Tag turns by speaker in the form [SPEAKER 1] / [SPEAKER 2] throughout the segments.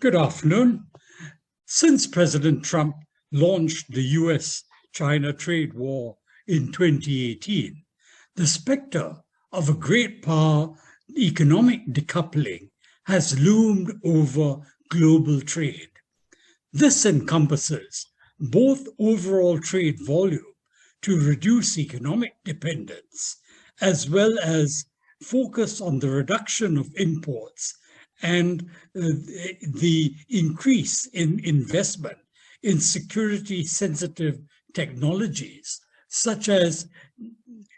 [SPEAKER 1] Good afternoon. Since President Trump launched the US-China trade war in 2018, the specter of a great power economic decoupling has loomed over global trade. This encompasses both overall trade volume to reduce economic dependence, as well as focus on the reduction of imports and the increase in investment in security-sensitive technologies, such as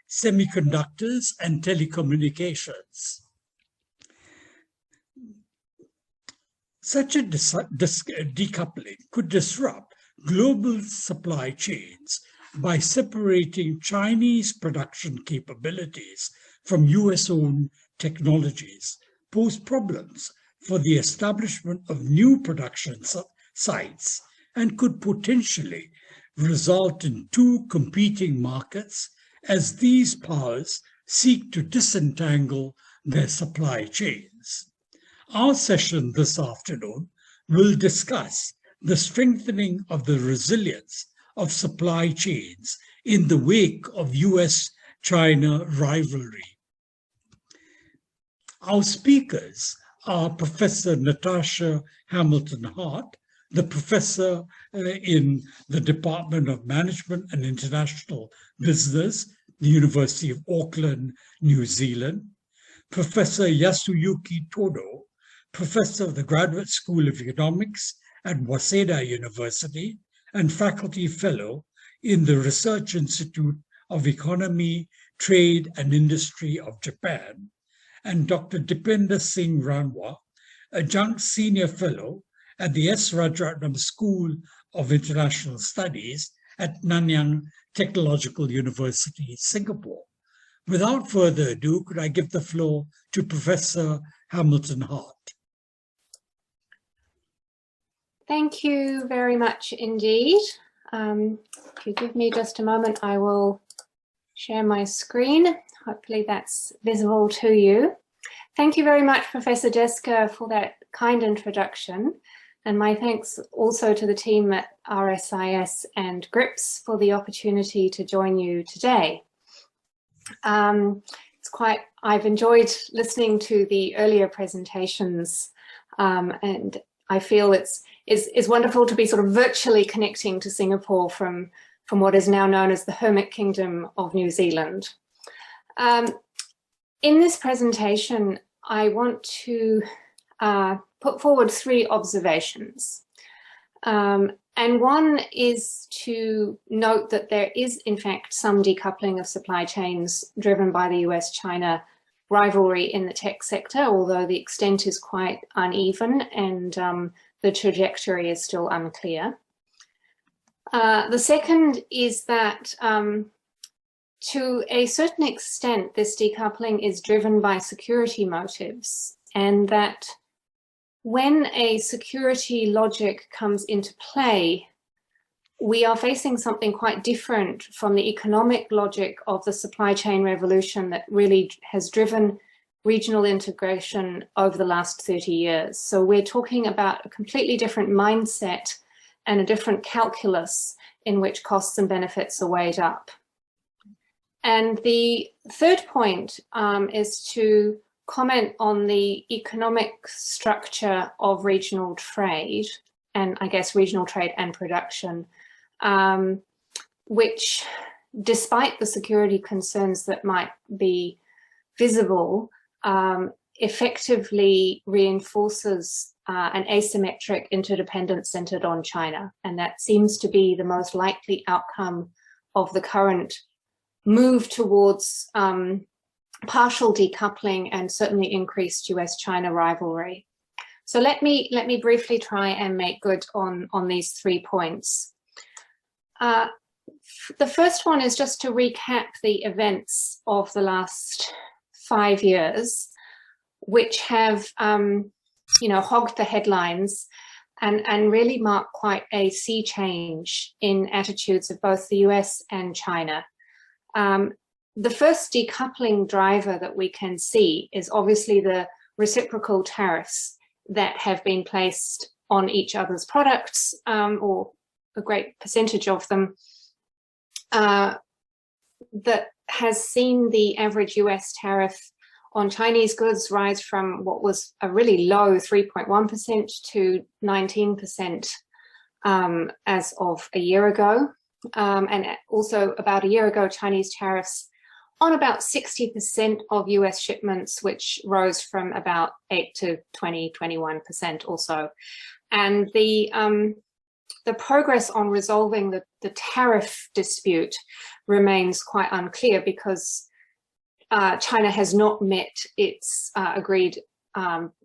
[SPEAKER 1] semiconductors and telecommunications. Such a decoupling could disrupt global supply chains by separating Chinese production capabilities from US-owned technologies, pose problems for the establishment of new production sites, and could potentially result in two competing markets as these powers seek to disentangle their supply chains. Our session this afternoon will discuss the strengthening of the resilience of supply chains in the wake of US-China rivalry. Our speakers are Professor Natasha Hamilton-Hart, the professor in the Department of Management and International Business, the University of Auckland, New Zealand; Professor Yasuyuki Todo, professor of the Graduate School of Economics at Waseda University and faculty fellow in the Research Institute of Economy, Trade and Industry of Japan; and Dr. Dipender Singh Ranwa, adjunct senior fellow at the S. Rajaratnam School of International Studies at Nanyang Technological University, Singapore. Without further ado, could I give the floor to Professor Hamilton-Hart?
[SPEAKER 2] Thank you very much indeed. If you give me just a moment, I will share my screen. Hopefully that's visible to you. Thank you very much, Professor Jessica, for that kind introduction. And my thanks also to the team at RSIS and GRIPS for the opportunity to join you today. I've enjoyed listening to the earlier presentations, and I feel it's wonderful to be sort of virtually connecting to Singapore from what is now known as the Hermit Kingdom of New Zealand. In this presentation, I want to put forward three observations. And one is to note that there is, in fact, some decoupling of supply chains driven by the US-China rivalry in the tech sector, although the extent is quite uneven and the trajectory is still unclear. The second is that to a certain extent, this decoupling is driven by security motives, and that when a security logic comes into play, we are facing something quite different from the economic logic of the supply chain revolution that really has driven regional integration over the last 30 years. So we're talking about a completely different mindset and a different calculus in which costs and benefits are weighed up. And the third point is to comment on the economic structure of regional trade, and I guess regional trade and production, which, despite the security concerns that might be visible, effectively reinforces an asymmetric interdependence centered on China. And that seems to be the most likely outcome of the current move towards partial decoupling and certainly increased US-China rivalry. So let me briefly try and make good on these 3 points. The first one is just to recap the events of the last 5 years, which have hogged the headlines and really mark quite a sea change in attitudes of both the US and China. The first decoupling driver that we can see is obviously the reciprocal tariffs that have been placed on each other's products, or a great percentage of them, that has seen the average US tariff on Chinese goods rise from what was a really low 3.1% to 19% as of a year ago. And also about a year ago, Chinese tariffs on about 60% of US shipments, which rose from about 8 to 21% or so. And the progress on resolving the tariff dispute remains quite unclear, because China has not met its agreed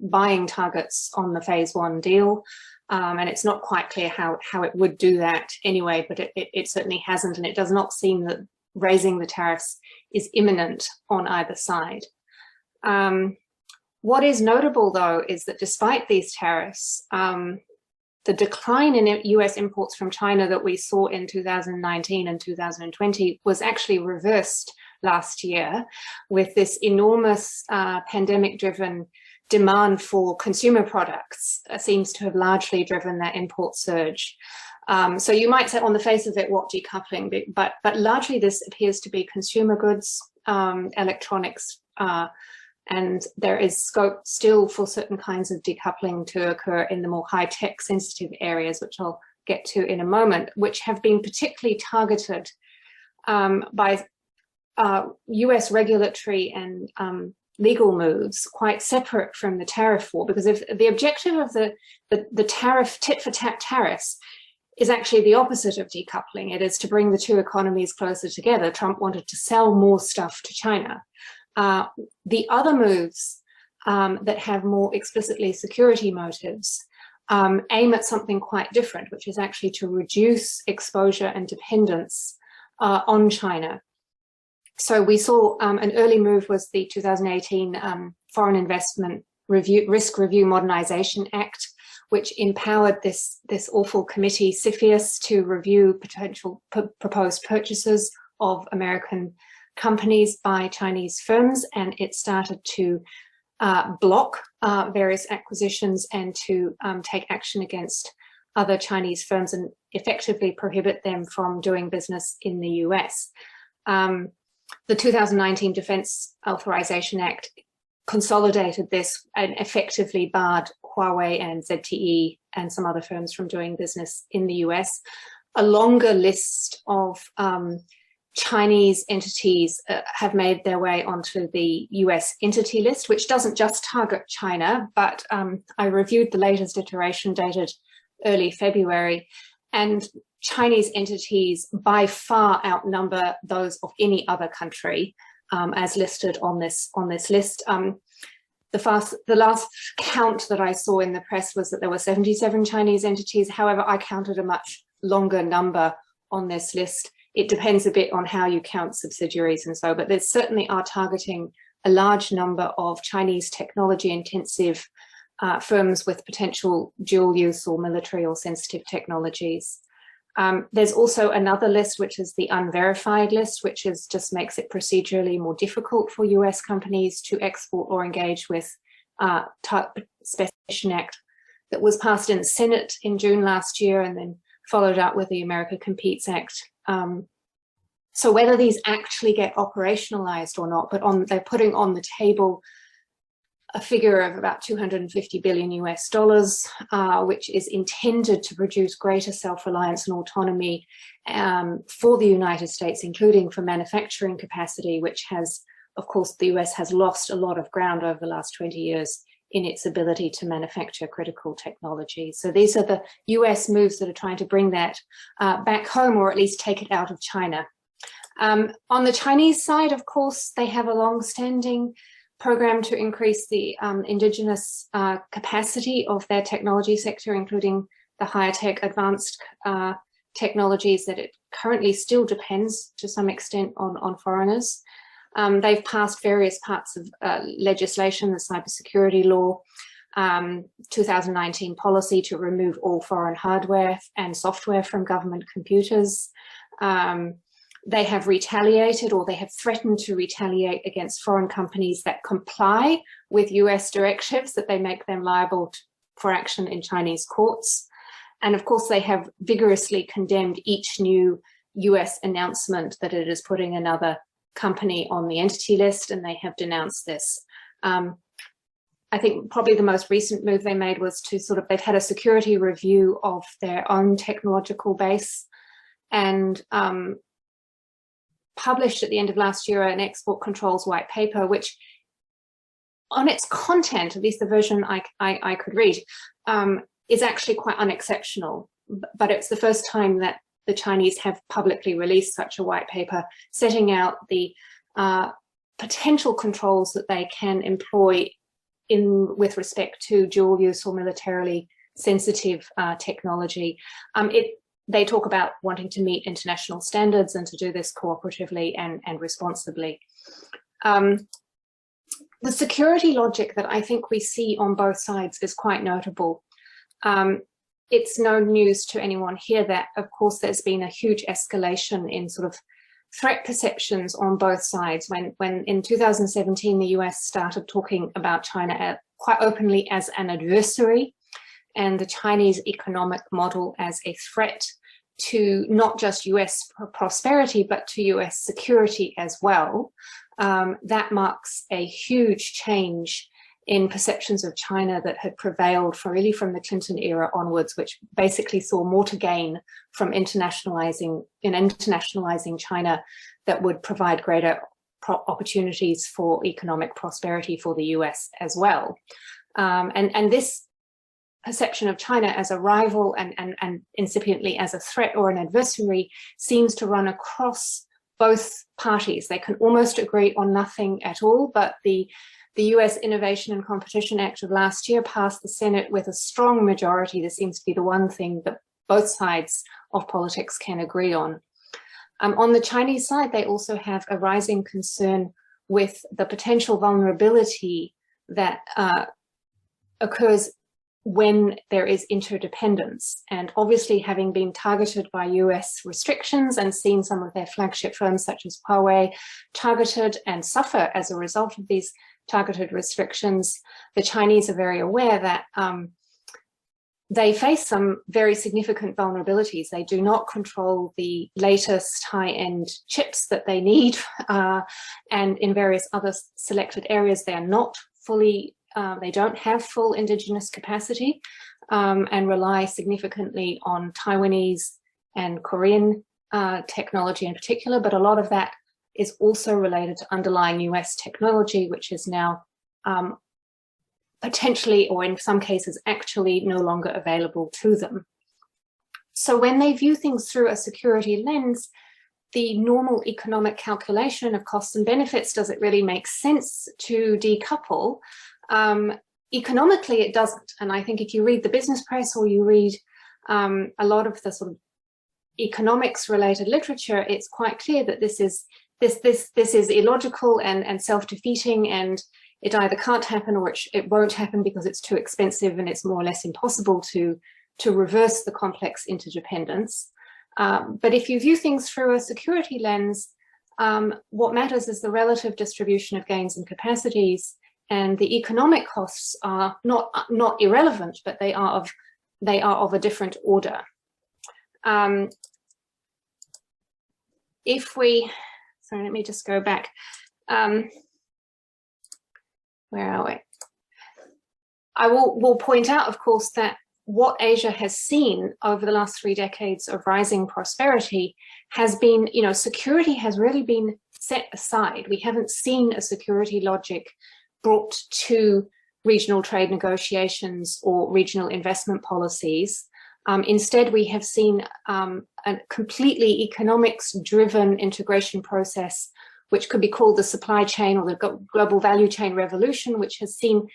[SPEAKER 2] buying targets on the phase 1 deal. And it's not quite clear how it would do that anyway, but it certainly hasn't. And it does not seem that raising the tariffs is imminent on either side. What is notable, though, is that despite these tariffs, the decline in US imports from China that we saw in 2019 and 2020 was actually reversed last year, with this enormous pandemic-driven demand for consumer products seems to have largely driven that import surge. So you might say on the face of it, what decoupling, but largely this appears to be consumer goods, electronics, and there is scope still for certain kinds of decoupling to occur in the more high-tech sensitive areas, which I'll get to in a moment, which have been particularly targeted by US regulatory and legal moves quite separate from the tariff war, because if the objective of the tariff, tit-for-tat tariffs, is actually the opposite of decoupling. It is to bring the two economies closer together. Trump wanted to sell more stuff to China. The other moves that have more explicitly security motives aim at something quite different, which is actually to reduce exposure and dependence on China. So we saw an early move was the 2018 Foreign Investment Risk Review Modernization Act, which empowered this awful committee, CFIUS, to review potential proposed purchases of American companies by Chinese firms, and it started to block various acquisitions and to take action against other Chinese firms and effectively prohibit them from doing business in the US. The 2019 Defense Authorization Act consolidated this and effectively barred Huawei and ZTE and some other firms from doing business in the US. A longer list of Chinese entities have made their way onto the US entity list, which doesn't just target China, but I reviewed the latest iteration dated early February, and Chinese entities by far outnumber those of any other country as listed on this list. The last count that I saw in the press was that there were 77 Chinese entities. However, I counted a much longer number on this list. It depends a bit on how you count subsidiaries and so, but they certainly are targeting a large number of Chinese technology intensive firms with potential dual use or military or sensitive technologies. There's also another list, which is the unverified list, which just makes it procedurally more difficult for US companies to export or engage with Specification Act that was passed in the Senate in June last year and then followed up with the America Competes Act. So whether these actually get operationalized or not, but they're putting on the table a figure of about $250 billion US, which is intended to produce greater self-reliance and autonomy for the United States, including for manufacturing capacity, which has, of course, the US has lost a lot of ground over the last 20 years in its ability to manufacture critical technology. So these are the US moves that are trying to bring that back home, or at least take it out of China. On the Chinese side, of course, they have a long-standing program to increase the indigenous capacity of their technology sector, including the higher tech advanced technologies that it currently still depends to some extent on foreigners. They've passed various parts of legislation, the cybersecurity law, 2019 policy to remove all foreign hardware and software from government computers. They have retaliated, or they have threatened to retaliate against foreign companies that comply with US directives, that they make them liable for action in Chinese courts. And of course, they have vigorously condemned each new US announcement that it is putting another company on the entity list, and they have denounced this. I think probably the most recent move they made was to they've had a security review of their own technological base, and published at the end of last year an export controls white paper, which on its content, at least the version I could read, is actually quite unexceptional. But it's the first time that the Chinese have publicly released such a white paper, setting out the potential controls that they can employ with respect to dual use or militarily sensitive technology. They talk about wanting to meet international standards and to do this cooperatively and responsibly. The security logic that I think we see on both sides is quite notable. It's no news to anyone here that, of course, there's been a huge escalation in threat perceptions on both sides. When in 2017, the US started talking about China quite openly as an adversary, and the Chinese economic model as a threat to not just US prosperity, but to US security as well. That marks a huge change in perceptions of China that had prevailed from the Clinton era onwards, which basically saw more to gain from internationalizing China that would provide greater opportunities for economic prosperity for the US as well. And this perception of China as a rival and incipiently as a threat or an adversary seems to run across both parties. They can almost agree on nothing at all, but the US Innovation and Competition Act of last year passed the Senate with a strong majority. This seems to be the one thing that both sides of politics can agree on. On the Chinese side, they also have a rising concern with the potential vulnerability that occurs when there is interdependence. And obviously, having been targeted by US restrictions and seen some of their flagship firms such as Huawei targeted and suffer as a result of these targeted restrictions, the Chinese are very aware that they face some very significant vulnerabilities. They do not control the latest high-end chips that they need, and in various other selected areas, they are not fully, they don't have full indigenous capacity, and rely significantly on Taiwanese and Korean technology in particular, but a lot of that is also related to underlying US technology, which is now potentially, or in some cases, actually no longer available to them. So when they view things through a security lens, the normal economic calculation of costs and benefits, does it really make sense to decouple? Economically, it doesn't. And I think if you read the business press or you read a lot of the economics related literature, it's quite clear that this is illogical and self-defeating, and it either can't happen or it won't happen because it's too expensive and it's more or less impossible to reverse the complex interdependence. But if you view things through a security lens, what matters is the relative distribution of gains and capacities, and the economic costs are not irrelevant, but they are of a different order. Sorry, let me just go back. Where are we? I will point out, of course, that what Asia has seen over the last 3 decades of rising prosperity has been, security has really been set aside. We haven't seen a security logic brought to regional trade negotiations or regional investment policies. Instead, we have seen a completely economics-driven integration process, which could be called the supply chain or the global value chain revolution, which has seen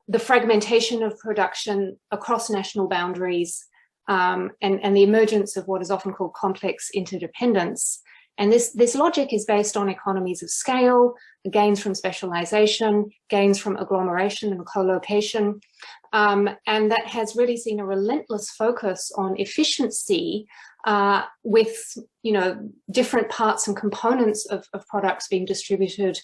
[SPEAKER 2] the fragmentation of production across national boundaries, and the emergence of what is often called complex interdependence. And this logic is based on economies of scale, gains from specialization, gains from agglomeration and co-location, and that has really seen a relentless focus on efficiency with, different parts and components of products being distributed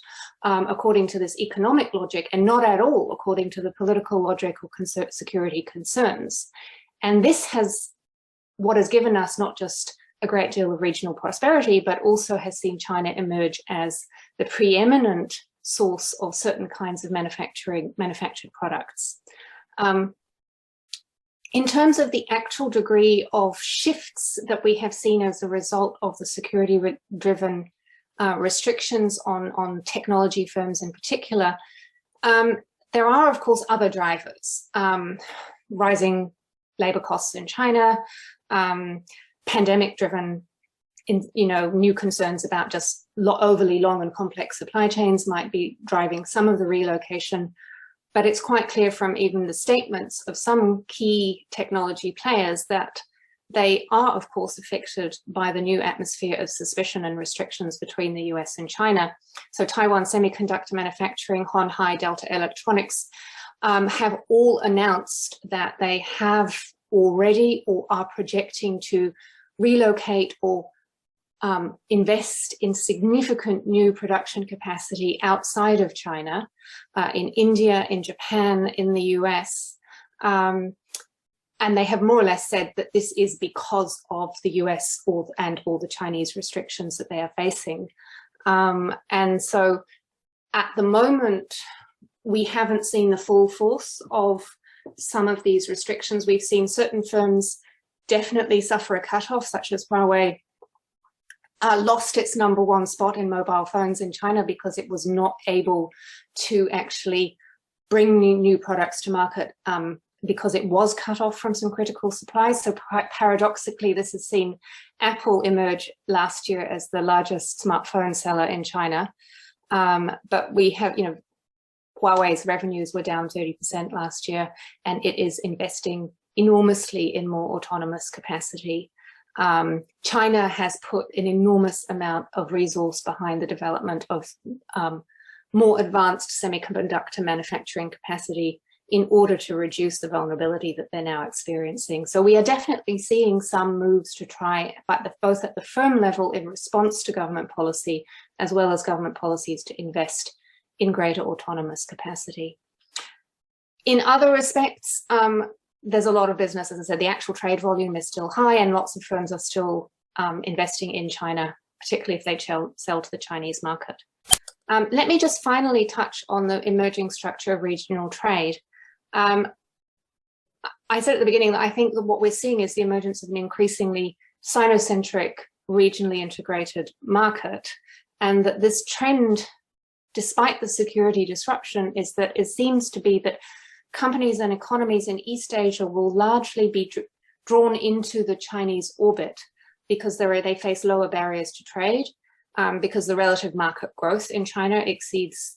[SPEAKER 2] according to this economic logic and not at all according to the political logic or security concerns. And this has what has given us not just a great deal of regional prosperity, but also has seen China emerge as the preeminent source of certain kinds of manufactured products. In terms of the actual degree of shifts that we have seen as a result of the security-driven restrictions on technology firms in particular, there are, of course, other drivers. Rising labor costs in China, pandemic-driven, new concerns about just overly long and complex supply chains might be driving some of the relocation. But it's quite clear from even the statements of some key technology players that they are, of course, affected by the new atmosphere of suspicion and restrictions between the US and China. So Taiwan Semiconductor Manufacturing, Hon Hai, Delta Electronics have all announced that they have already or are projecting to relocate or invest in significant new production capacity outside of China, in India, in Japan, in the US. And they have more or less said that this is because of the US and all the Chinese restrictions that they are facing. And so at the moment, we haven't seen the full force of some of these restrictions. We've seen certain firms definitely suffer a cutoff, such as Huawei, lost its #1 spot in mobile phones in China because it was not able to actually bring new products to market because it was cut off from some critical supplies. So paradoxically, this has seen Apple emerge last year as the largest smartphone seller in China. But we have, Huawei's revenues were down 30% last year, and it is investing enormously in more autonomous capacity. China has put an enormous amount of resource behind the development of more advanced semiconductor manufacturing capacity in order to reduce the vulnerability that they're now experiencing. So we are definitely seeing some moves to try, both at the firm level in response to government policy, as well as government policies to invest in greater autonomous capacity. In other respects, there's a lot of business. As I said, the actual trade volume is still high, and lots of firms are still investing in China, particularly if they sell to the Chinese market. Let me just finally touch on the emerging structure of regional trade. I said at the beginning that I think that what we're seeing is the emergence of an increasingly Sino-centric, regionally integrated market, and that this trend, despite the security disruption, is that it seems to be that companies and economies in East Asia will largely be drawn into the Chinese orbit because they face lower barriers to trade, because the relative market growth in China exceeds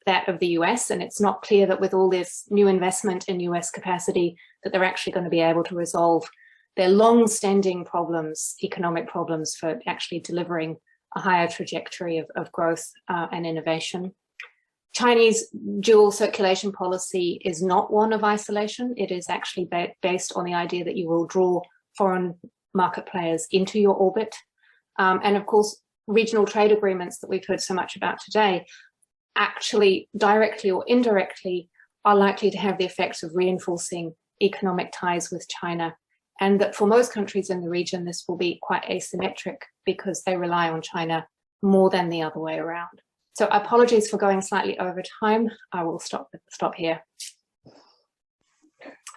[SPEAKER 2] that of the US, and it's not clear that with all this new investment in US capacity that they're actually going to be able to resolve their long-standing problems, economic problems, for actually delivering a higher trajectory of growth and innovation. Chinese dual circulation policy is not one of isolation. It is actually based on the idea that you will draw foreign market players into your orbit. And of course, regional trade agreements that we've heard so much about today actually directly or indirectly are likely to have the effects of reinforcing economic ties with China. And that for most countries in the region, this will be quite asymmetric because they rely on China more than the other way around. So apologies for going slightly over time. I will stop here.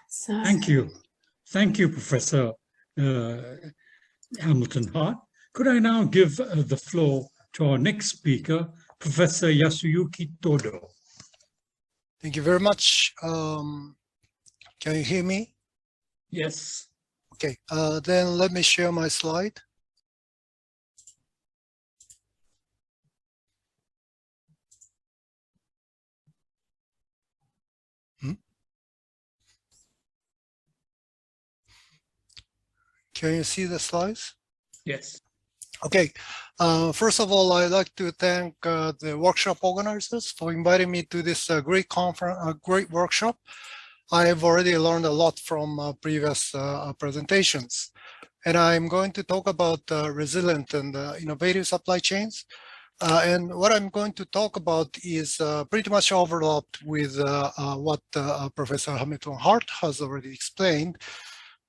[SPEAKER 2] So.
[SPEAKER 1] Thank you. Thank you, Professor Hamilton-Hart. Could I now give the floor to our next speaker, Professor Yasuyuki Todo?
[SPEAKER 3] Thank you very much. Can you hear me?
[SPEAKER 1] Yes.
[SPEAKER 3] Okay, then let me share my slide. Can you see the slides?
[SPEAKER 1] Yes.
[SPEAKER 3] Okay. First of all, I'd like to thank the workshop organizers for inviting me to this great conference, great workshop. I have already learned a lot from previous presentations. And I'm going to talk about resilient and innovative supply chains. And what I'm going to talk about is pretty much overlapped with what Professor Hamilton Hart has already explained.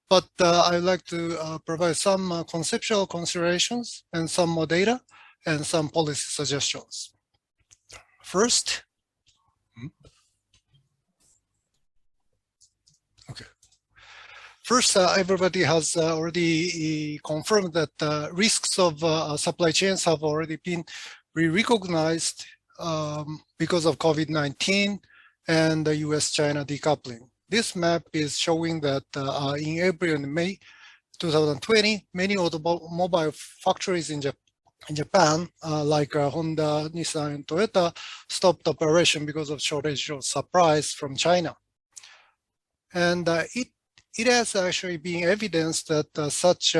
[SPEAKER 3] But I'd like to provide some conceptual considerations and some more data and some policy suggestions. First, everybody has already confirmed that risks of supply chains have already been recognized because of COVID-19 and the US-China decoupling. This map is showing that in April and May 2020, many automobile factories in Japan, like Honda, Nissan, and Toyota, stopped operation because of shortage of supplies from China. And it has actually been evidenced that such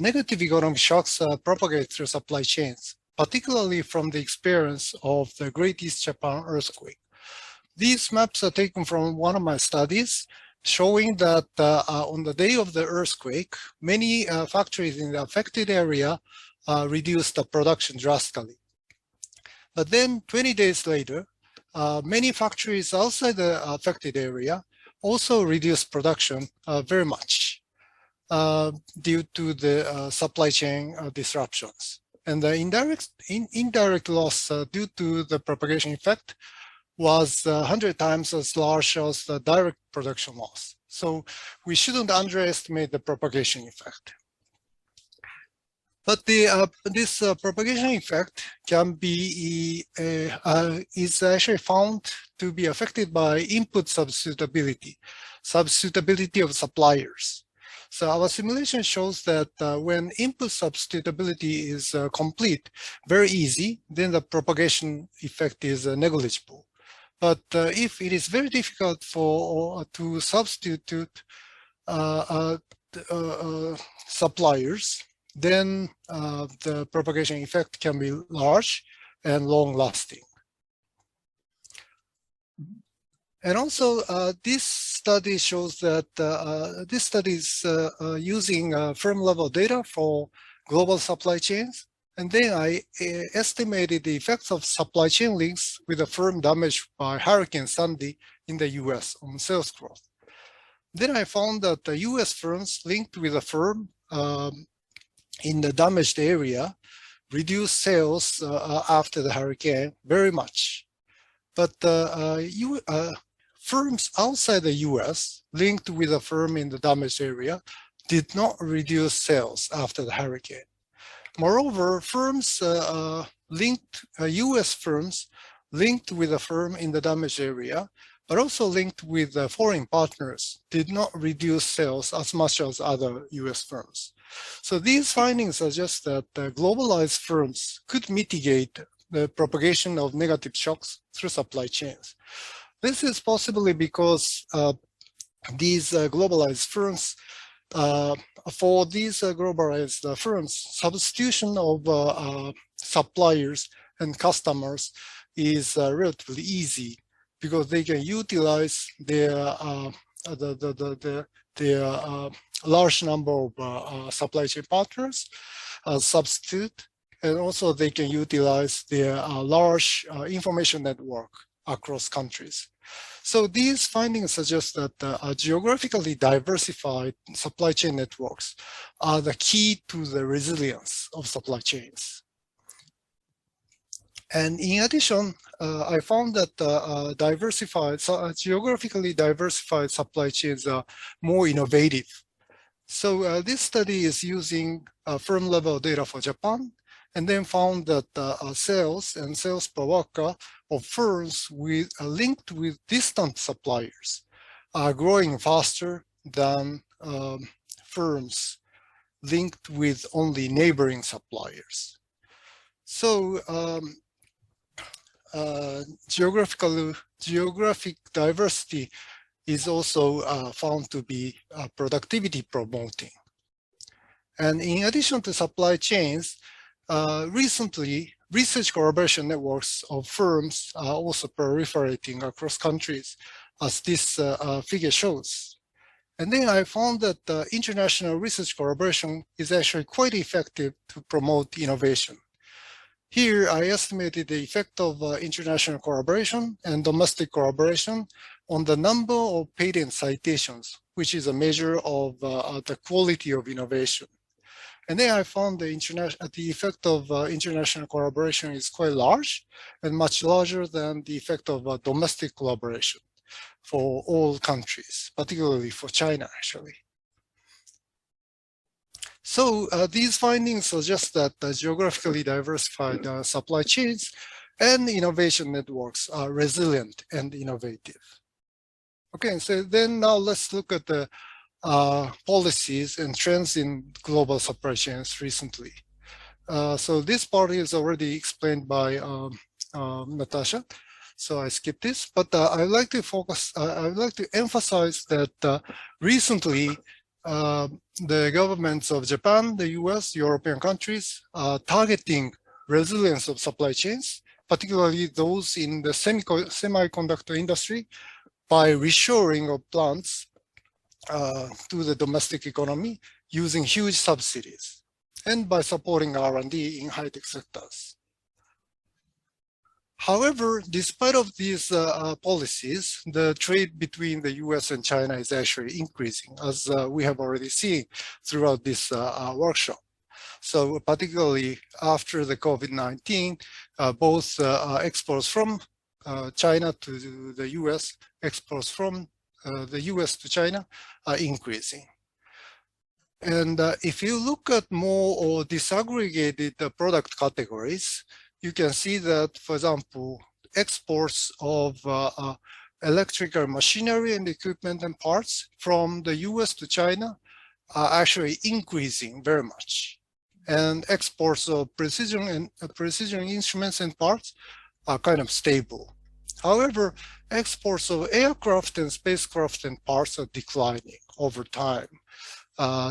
[SPEAKER 3] negative economic shocks propagate through supply chains, particularly from the experience of the Great East Japan earthquake. These maps are taken from one of my studies, showing that on the day of the earthquake, many factories in the affected area reduced the production drastically. But then 20 days later, many factories outside the affected area also reduced production very much due to the supply chain disruptions. And the indirect loss due to the propagation effect was 100 times as large as the direct production loss. So we shouldn't underestimate the propagation effect. But this propagation effect can be is actually found to be affected by input substitutability of suppliers. So our simulation shows that when input substitutability is complete, very easy, then the propagation effect is negligible. But if it is very difficult to substitute suppliers, then the propagation effect can be large and long-lasting. And also, this study shows that this study is using firm-level data for global supply chains. And then I estimated the effects of supply chain links with a firm damaged by Hurricane Sandy in the US on sales growth. Then I found that the US firms linked with a firm in the damaged area reduced sales after the hurricane very much. But firms outside the US linked with a firm in the damaged area did not reduce sales after the hurricane. Moreover, firms US firms linked with a firm in the damaged area, but also linked with foreign partners, did not reduce sales as much as other US firms. So these findings suggest that globalized firms could mitigate the propagation of negative shocks through supply chains. This is possibly because these globalized firms for these globalized firms, substitution of suppliers and customers is relatively easy because they can utilize their large number of supply chain partners as substitute, and also they can utilize their large information network across countries. So these findings suggest that geographically diversified supply chain networks are the key to the resilience of supply chains. And in addition, I found that geographically diversified supply chains are more innovative. So this study is using firm level data for Japan, and then found that sales and sales per worker of firms linked with distant suppliers are growing faster than firms linked with only neighboring suppliers. So geographic diversity is also found to be productivity promoting. And in addition to supply chains, recently, research collaboration networks of firms are also proliferating across countries, as this figure shows. And then I found that international research collaboration is actually quite effective to promote innovation. Here, I estimated the effect of international collaboration and domestic collaboration on the number of patent citations, which is a measure of the quality of innovation. And then I found the effect of international collaboration is quite large and much larger than the effect of domestic collaboration for all countries, particularly for China, actually. So these findings suggest that geographically diversified supply chains and innovation networks are resilient and innovative. Okay, so then now let's look at the policies and trends in global supply chains recently. So this part is already explained by Natasha, so I skip this. But I would like to focus. I would like to emphasize that recently the governments of Japan, the U.S., European countries are targeting resilience of supply chains, particularly those in the semiconductor industry, by reshoring of plants to the domestic economy using huge subsidies and by supporting R&D in high-tech sectors. However, despite of these policies, the trade between the US and China is actually increasing, as we have already seen throughout this workshop. So particularly after the COVID-19, both exports from China to the US, exports from the US to China are increasing. And if you look at more disaggregated product categories, you can see that, for example, exports of electrical machinery and equipment and parts from the US to China are actually increasing very much. And exports of precision instruments and parts are kind of stable. However, exports of aircraft and spacecraft and parts are declining over time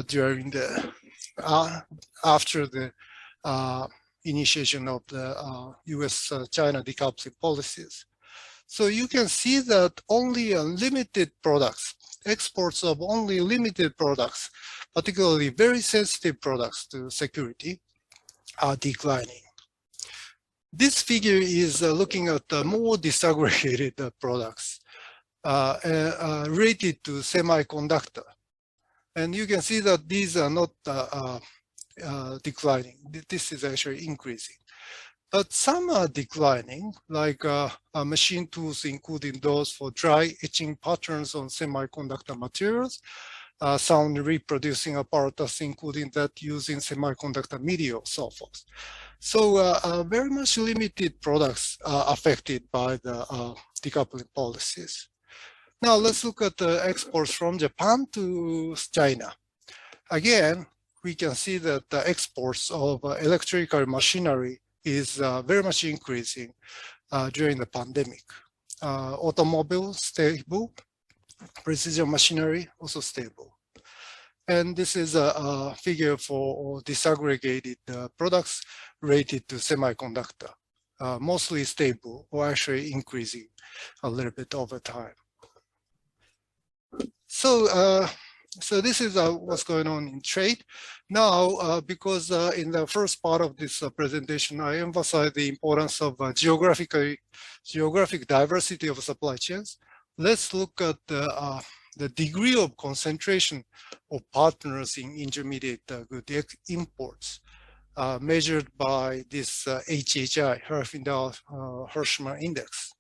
[SPEAKER 3] during the after the initiation of the US-China decoupling policies. So you can see that only limited products, exports of only limited products, particularly very sensitive products to security, are declining. This figure is looking at more disaggregated products related to semiconductor. And you can see that these are not declining. This is actually increasing. But some are declining, like machine tools, including those for dry etching patterns on semiconductor materials, sound reproducing apparatus, including that using semiconductor media, so forth. So very much limited products are affected by the decoupling policies. Now let's look at the exports from Japan to China. Again, we can see that the exports of electrical machinery is very much increasing during the pandemic. Automobile, stable. Precision machinery, also stable. And this is a figure for disaggregated products related to semiconductor, mostly stable or actually increasing a little bit over time. So, so this is what's going on in trade. Now, because in the first part of this presentation, I emphasized the importance of geographic diversity of supply chains, let's look at the degree of concentration of partners in intermediate good imports, measured by this HHI, Herfindahl-Hirschman index.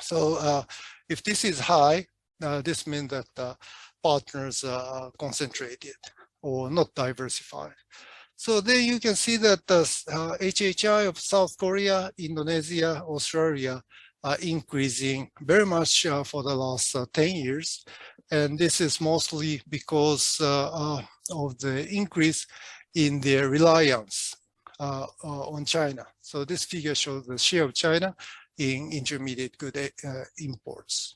[SPEAKER 3] So if this is high, this means that partners are concentrated or not diversified. So then you can see that the HHI of South Korea, Indonesia, Australia are increasing very much for the last 10 years. And this is mostly because of the increase in their reliance on China. So this figure shows the share of China in intermediate good imports.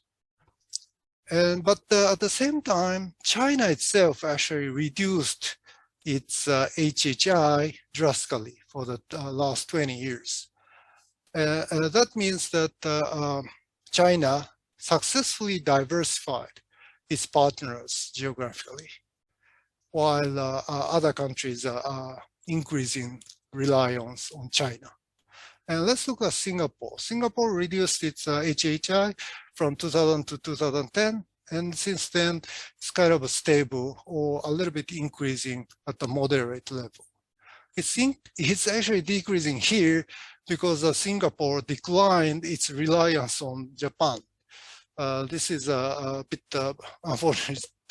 [SPEAKER 3] But at the same time, China itself actually reduced its HHI drastically for the last 20 years. That means that China successfully diversified its partners geographically, while other countries are increasing reliance on China. And let's look at Singapore. Singapore reduced its HHI from 2000 to 2010, and since then it's kind of stable or a little bit increasing at the moderate level. It's actually decreasing here because Singapore declined its reliance on Japan. This is a bit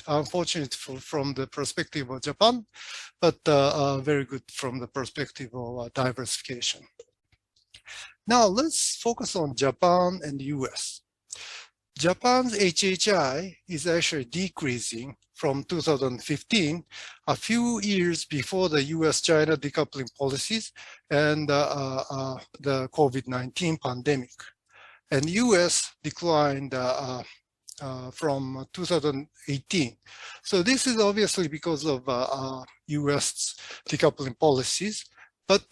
[SPEAKER 3] unfortunate from the perspective of Japan, but very good from the perspective of diversification. Now let's focus on Japan and the US. Japan's HHI is actually decreasing from 2015, a few years before the US-China decoupling policies and the COVID-19 pandemic. And US declined from 2018. So this is obviously because of US decoupling policies, but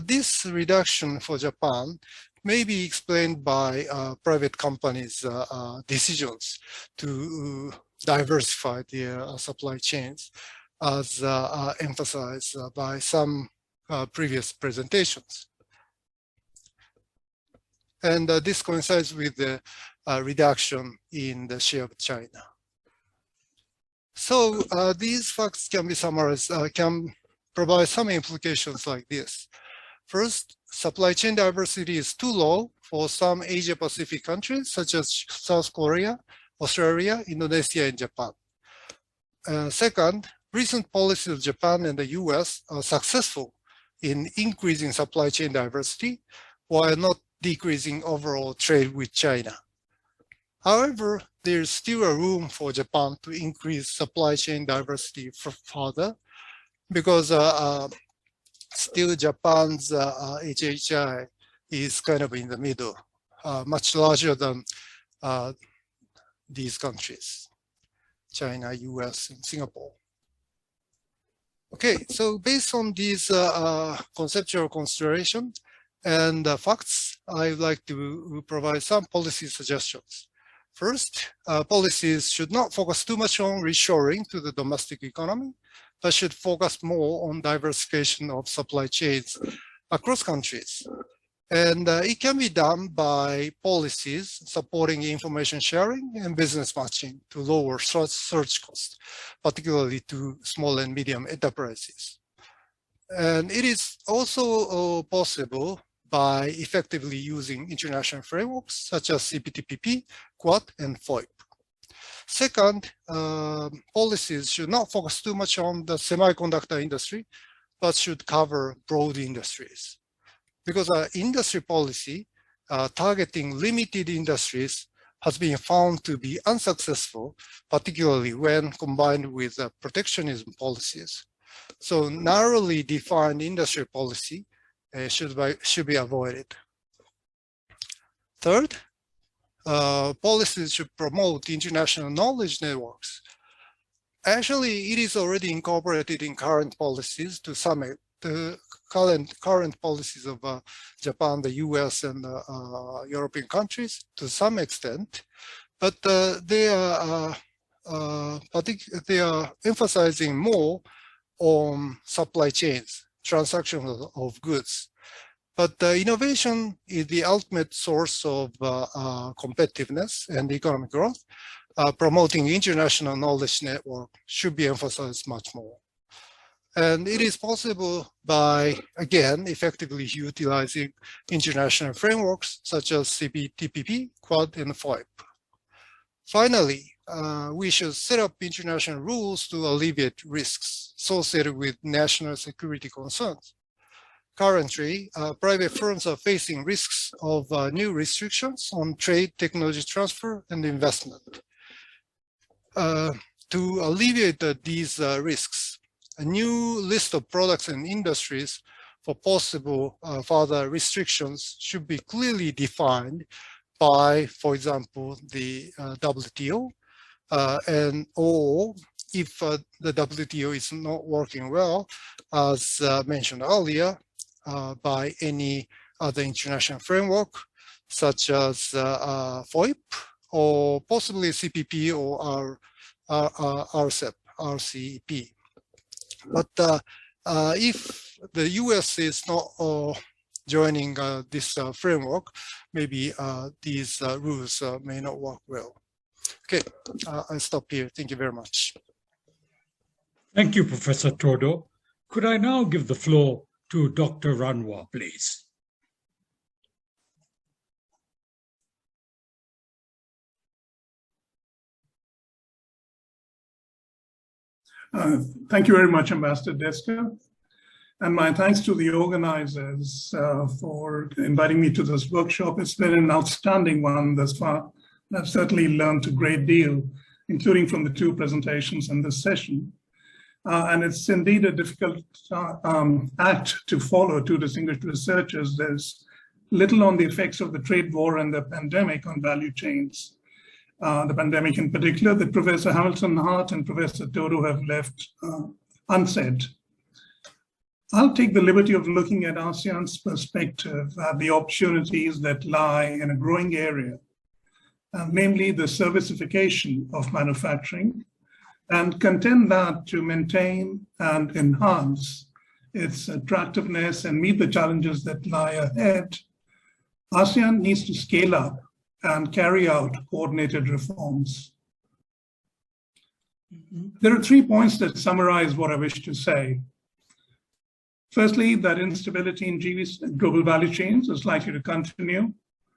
[SPEAKER 3] this reduction for Japan may be explained by private companies' decisions to diversify their supply chains, as emphasized by some previous presentations. And this coincides with the reduction in the share of China. So these facts can be summarized, can provide some implications like this. First, supply chain diversity is too low for some Asia-Pacific countries, such as South Korea, Australia, Indonesia, and Japan. Second, recent policies of Japan and the US are successful in increasing supply chain diversity while not decreasing overall trade with China. However, there's still a room for Japan to increase supply chain diversity further because still Japan's HHI is kind of in the middle, much larger than these countries, China, US, and Singapore. Okay, so based on these conceptual considerations and facts, I'd like to provide some policy suggestions. First, policies should not focus too much on reshoring to the domestic economy, but should focus more on diversification of supply chains across countries. And it can be done by policies supporting information sharing and business matching to lower search costs, particularly to small and medium enterprises. And it is also possible by effectively using international frameworks such as CPTPP, Quad, and FOIP. Second, policies should not focus too much on the semiconductor industry, but should cover broad industries. Because industry policy targeting limited industries has been found to be unsuccessful, particularly when combined with protectionism policies. So narrowly defined industry policy should be avoided. Third, policies should promote international knowledge networks. Actually, it is already incorporated in current policies to some current policies of Japan, the US, and European countries to some extent, but they are emphasizing more on supply chains, transactions of goods. But innovation is the ultimate source of competitiveness and economic growth. Promoting international knowledge network should be emphasized much more. And it is possible by, again, effectively utilizing international frameworks such as CPTPP, Quad, and FOIP. Finally, we should set up international rules to alleviate risks associated with national security concerns. Currently, private firms are facing risks of new restrictions on trade, technology transfer, and investment. To alleviate these risks, a new list of products and industries for possible further restrictions should be clearly defined by, for example, the WTO, or if the WTO is not working well, as mentioned earlier, by any other international framework, such as FOIP, or possibly CPP or our RCEP. But if the US is not joining this framework, maybe these rules may not work well. Okay, I'll stop here. Thank you very much.
[SPEAKER 1] Thank you, Professor Todo. Could I now give the floor to Dr. Ranwa, please?
[SPEAKER 4] Thank you very much, Ambassador Deska. And my thanks to the organizers for inviting me to this workshop. It's been an outstanding one thus far. I've certainly learned a great deal, including from the two presentations in this session. And it's indeed a difficult act to follow, two distinguished researchers. There's little on the effects of the trade war and the pandemic on value chains. The pandemic in particular, that Professor Hamilton Hart and Professor Todo have left unsaid. I'll take the liberty of looking at ASEAN's perspective at the opportunities that lie in a growing area, namely the servicification of manufacturing, and contend that to maintain and enhance its attractiveness and meet the challenges that lie ahead, ASEAN needs to scale up and carry out coordinated reforms. There are 3 points that summarize what I wish to say. Firstly, that instability in global value chains is likely to continue.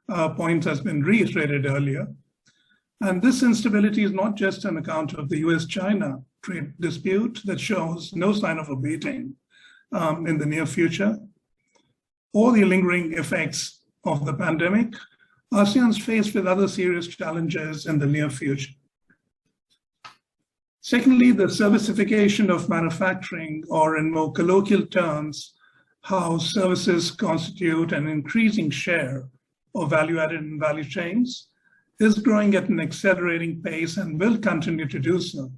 [SPEAKER 4] A point has been reiterated earlier. And this instability is not just on account of the US-China trade dispute that shows no sign of abating in the near future, or the lingering effects of the pandemic. ASEAN's faced with other serious challenges in the near future. Secondly, the servicification of manufacturing, or in more colloquial terms, how services constitute an increasing share of value added in value chains, is growing at an accelerating pace and will continue to do so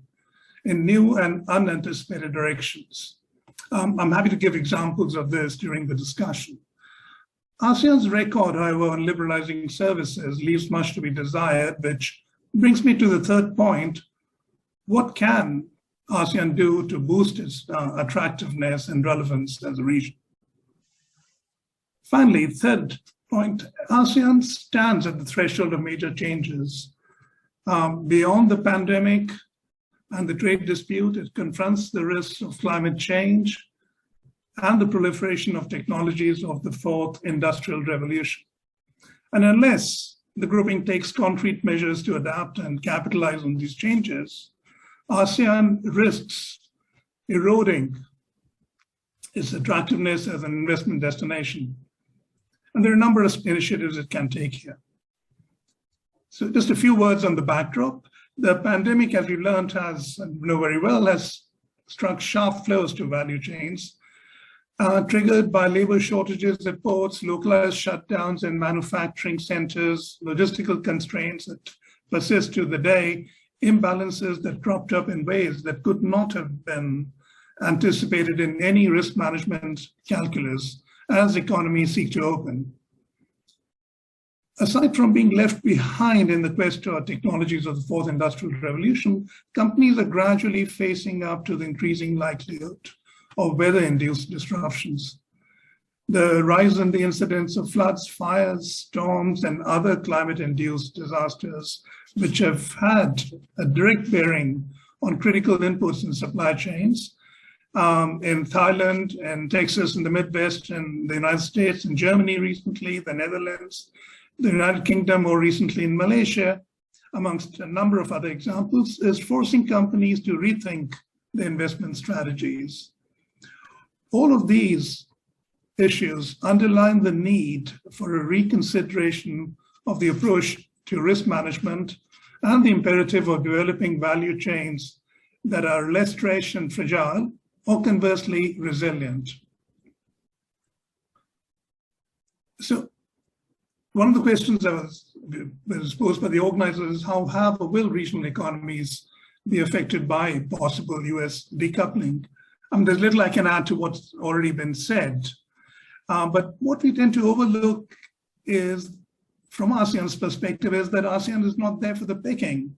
[SPEAKER 4] in new and unanticipated directions. I'm happy to give examples of this during the discussion. ASEAN's record, however, on liberalizing services leaves much to be desired, which brings me to the third point. What can ASEAN do to boost its attractiveness and relevance as a region? Finally, third point, ASEAN stands at the threshold of major changes. Beyond the pandemic and the trade dispute, it confronts the risks of climate change and the proliferation of technologies of the fourth industrial revolution. And unless the grouping takes concrete measures to adapt and capitalize on these changes, ASEAN risks eroding its attractiveness as an investment destination. And there are a number of initiatives it can take here. So just a few words on the backdrop. The pandemic, as we learned, has, and know very well, has struck sharp blows to value chains, triggered by labor shortages at ports, localized shutdowns in manufacturing centers, logistical constraints that persist to the day, imbalances that cropped up in ways that could not have been anticipated in any risk management calculus as economies seek to open. Aside from being left behind in the quest for technologies of the fourth industrial revolution, companies are gradually facing up to the increasing likelihood of weather-induced disruptions. The rise in the incidence of floods, fires, storms, and other climate-induced disasters, which have had a direct bearing on critical inputs in supply chains, in Thailand and Texas in the Midwest, in the United States, in Germany recently, the Netherlands, the United Kingdom more recently in Malaysia, amongst a number of other examples, is forcing companies to rethink their investment strategies. All of these issues underline the need for a reconsideration of the approach to risk management and the imperative of developing value chains that are less stretched and fragile, or conversely resilient. So one of the questions that was posed by the organizers is how have or will regional economies be affected by possible US decoupling? There's little I can add to what's already been said, but what we tend to overlook is, from ASEAN's perspective, is that ASEAN is not there for the picking.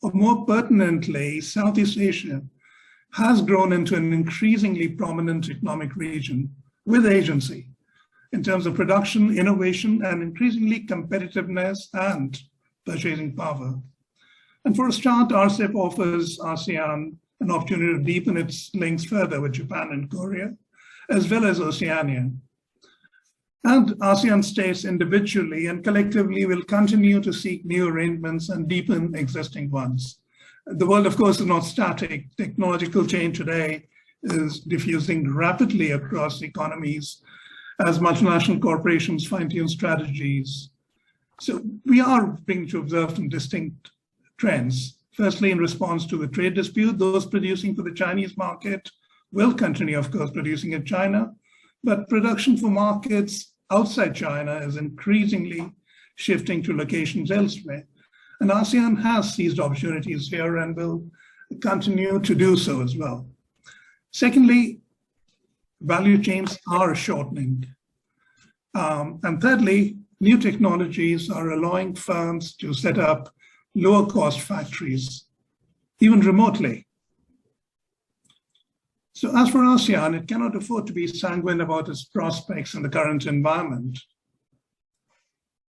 [SPEAKER 4] or more pertinently, Southeast Asia has grown into an increasingly prominent economic region with agency in terms of production, innovation, and increasingly competitiveness and purchasing power. And for a start, RCEP offers ASEAN an opportunity to deepen its links further with Japan and Korea, as well as Oceania. And ASEAN states individually and collectively will continue to seek new arrangements and deepen existing ones. The world, of course, is not static. Technological change today is diffusing rapidly across economies as multinational corporations fine-tune strategies. So we are beginning to observe some distinct trends. Firstly, in response to the trade dispute, those producing for the Chinese market will continue, of course, producing in China, but production for markets outside China is increasingly shifting to locations elsewhere. And ASEAN has seized opportunities here and will continue to do so as well. Secondly, value chains are shortening. And thirdly, new technologies are allowing firms to set up lower cost factories, even remotely. So as for ASEAN, it cannot afford to be sanguine about its prospects in the current environment.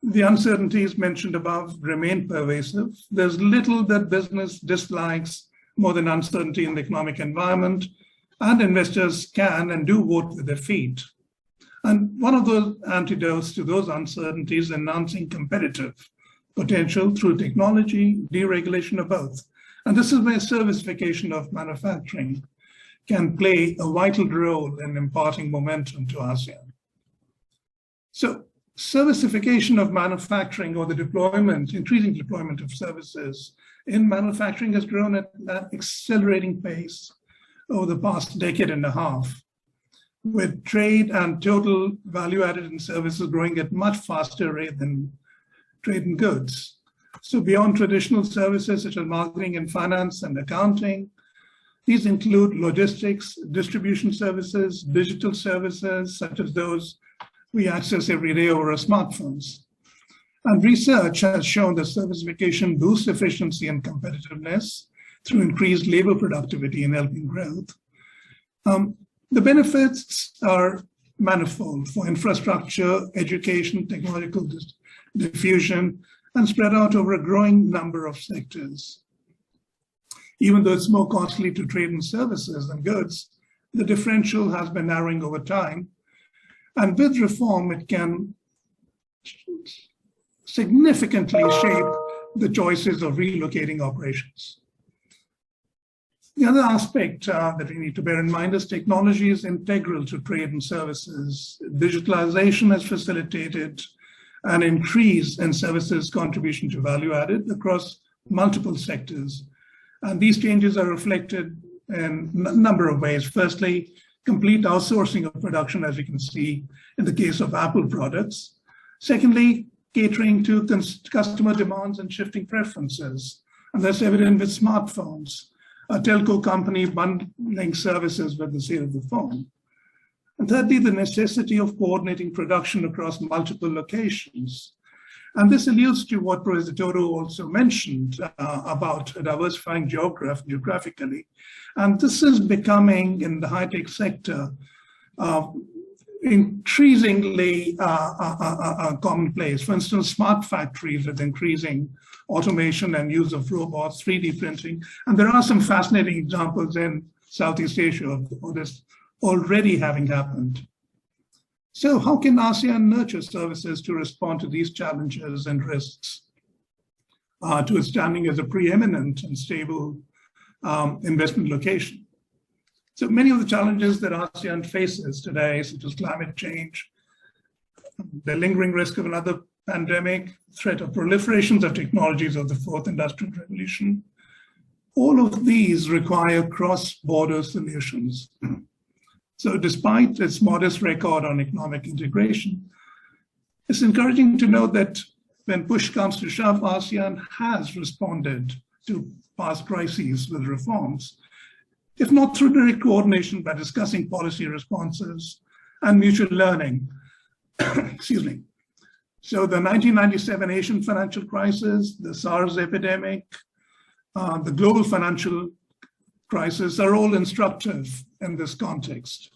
[SPEAKER 4] The uncertainties mentioned above remain pervasive. There's little that business dislikes more than uncertainty in the economic environment, and investors can and do vote with their feet. And one of those antidotes to those uncertainties is enhancing competitive potential through technology, deregulation, or both. And this is where servicification of manufacturing can play a vital role in imparting momentum to ASEAN. So servicification of manufacturing, or the deployment, increasing deployment of services in manufacturing, has grown at an accelerating pace over the past decade and a half, with trade and total value added in services growing at much faster rate than trade in goods. So beyond traditional services such as marketing and finance and accounting, these include logistics, distribution services, digital services, such as those we access every day over our smartphones. And research has shown that servicification boosts efficiency and competitiveness through increased labor productivity and helping growth. The benefits are manifold for infrastructure, education, technological diffusion, and spread out over a growing number of sectors. Even though it's more costly to trade in services than goods, the differential has been narrowing over time. And with reform, it can significantly shape the choices of relocating operations. The other aspect that we need to bear in mind is technology is integral to trade and services. Digitalization has facilitated an increase in services contribution to value added across multiple sectors. And these changes are reflected in a number of ways. Firstly, complete outsourcing of production, as you can see in the case of Apple products. Secondly, catering to customer demands and shifting preferences. And that's evident with smartphones, a telco company bundling services with the sale of the phone. And thirdly, the necessity of coordinating production across multiple locations. And this alludes to what Professor Toro also mentioned about diversifying geographically. And this is becoming, in the high-tech sector, increasingly commonplace. For instance, smart factories with increasing automation and use of robots, 3D printing. And there are some fascinating examples in Southeast Asia of this already having happened. So how can ASEAN nurture services to respond to these challenges and risks, to its standing as a preeminent and stable investment location? So many of the challenges that ASEAN faces today, such as climate change, the lingering risk of another pandemic, threat of proliferations of technologies of the fourth industrial revolution, all of these require cross-border solutions. So despite its modest record on economic integration, it's encouraging to note that when push comes to shove, ASEAN has responded to past crises with reforms, if not through direct coordination, by discussing policy responses and mutual learning. Excuse me. So the 1997 Asian financial crisis, the SARS epidemic, the global financial crisis are all instructive in this context.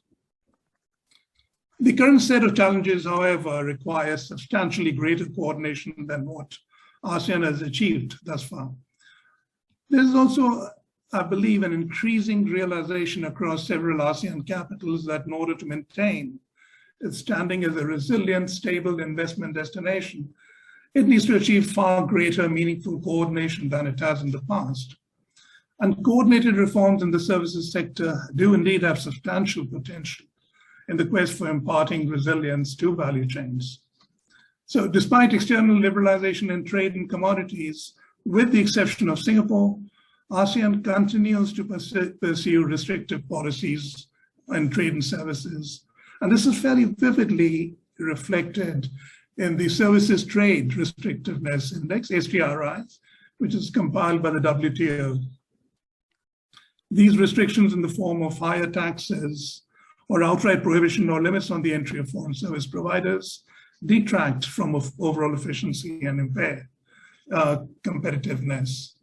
[SPEAKER 4] The current set of challenges, however, requires substantially greater coordination than what ASEAN has achieved thus far. There is also, I believe, an increasing realization across several ASEAN capitals that in order to maintain its standing as a resilient, stable investment destination, it needs to achieve far greater meaningful coordination than it has in the past. And coordinated reforms in the services sector do indeed have substantial potential in the quest for imparting resilience to value chains. So despite external liberalization in trade and commodities, with the exception of Singapore, ASEAN continues to pursue restrictive policies in trade and services. And this is fairly vividly reflected in the Services Trade Restrictiveness Index, STRIs, which is compiled by the WTO. These restrictions in the form of higher taxes or outright prohibition or limits on the entry of foreign service providers detract from overall efficiency and impair competitiveness.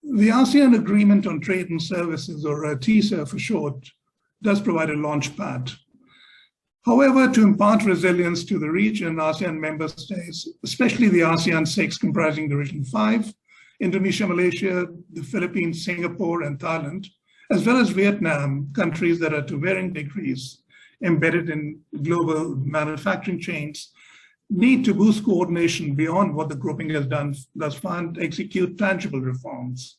[SPEAKER 4] The ASEAN Agreement on Trade and Services, or TISA for short, does provide a launch pad. However, to impart resilience to the region, ASEAN member states, especially the ASEAN 6 comprising the Region 5, Indonesia, Malaysia, the Philippines, Singapore, and Thailand, as well as Vietnam, countries that are to varying degrees embedded in global manufacturing chains, need to boost coordination beyond what the grouping has done thus far and execute tangible reforms.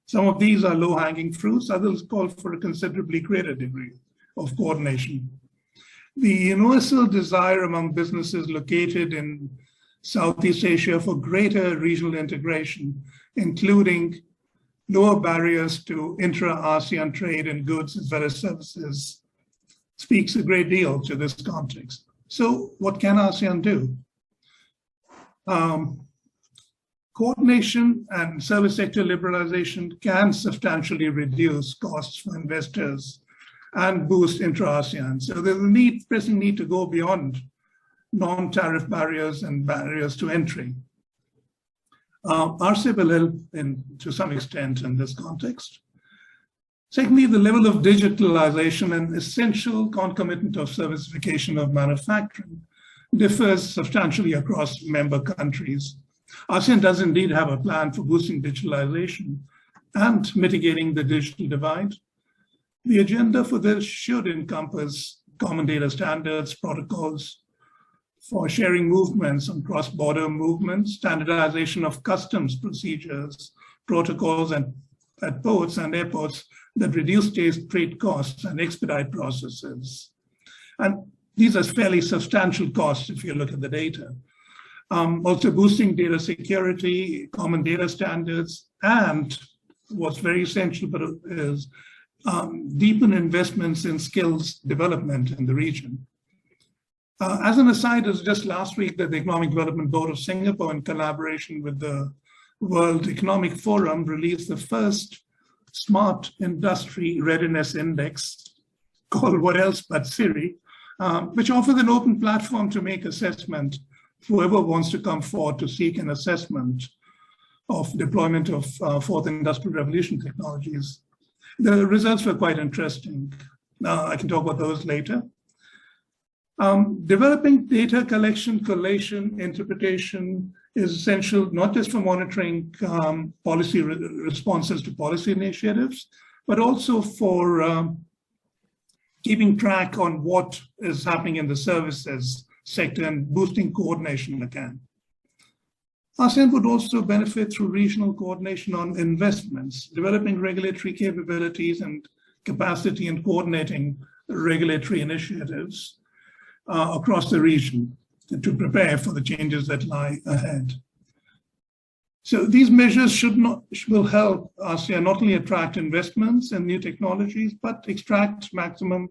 [SPEAKER 4] Some of these are low-hanging fruits, others call for a considerably greater degree of coordination. The universal desire among businesses located in Southeast Asia for greater regional integration, including lower barriers to intra-ASEAN trade in goods as well as services, speaks a great deal to this context. So what can ASEAN do? Coordination and service sector liberalization can substantially reduce costs for investors and boost intra-ASEAN. So there's a pressing need to go beyond non-tariff barriers and barriers to entry. RCEP will help to some extent in this context. Secondly, the level of digitalization and essential concomitant of servicification of manufacturing differs substantially across member countries. ASEAN does indeed have a plan for boosting digitalization and mitigating the digital divide. The agenda for this should encompass common data standards, protocols for sharing movements and cross-border movements, standardization of customs procedures, protocols at ports and airports that reduce trade costs and expedite processes. And these are fairly substantial costs if you look at the data. Also boosting data security, common data standards, and what's very essential is deepen investments in skills development in the region. As an aside, it was just last week that the Economic Development Board of Singapore, in collaboration with the World Economic Forum, released the first Smart Industry Readiness Index, called What Else But Siri, which offers an open platform to make assessment for whoever wants to come forward to seek an assessment of deployment of fourth industrial revolution technologies. The results were quite interesting. I can talk about those later. Developing data collection, collation, interpretation is essential not just for monitoring policy responses to policy initiatives, but also for keeping track on what is happening in the services sector and boosting coordination again. ASEAN would also benefit through regional coordination on investments, developing regulatory capabilities and capacity in coordinating regulatory initiatives across the region to prepare for the changes that lie ahead. So these measures will help ASEAN not only attract investments and new technologies, but extract maximum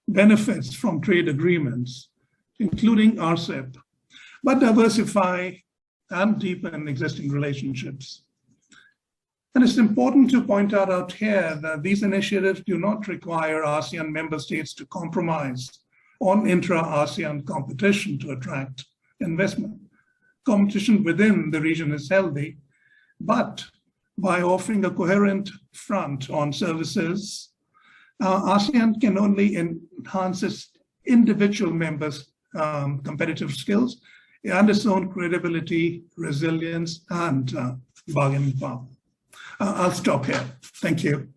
[SPEAKER 4] benefits from trade agreements, including RCEP, but diversify and deepen existing relationships. And it's important to point out here that these initiatives do not require ASEAN member states to compromise on intra-ASEAN competition to attract investment. Competition within the region is healthy, but by offering a coherent front on services, ASEAN can only enhance its individual members' competitive skills and its own credibility, resilience, and bargaining power. I'll stop here. Thank you.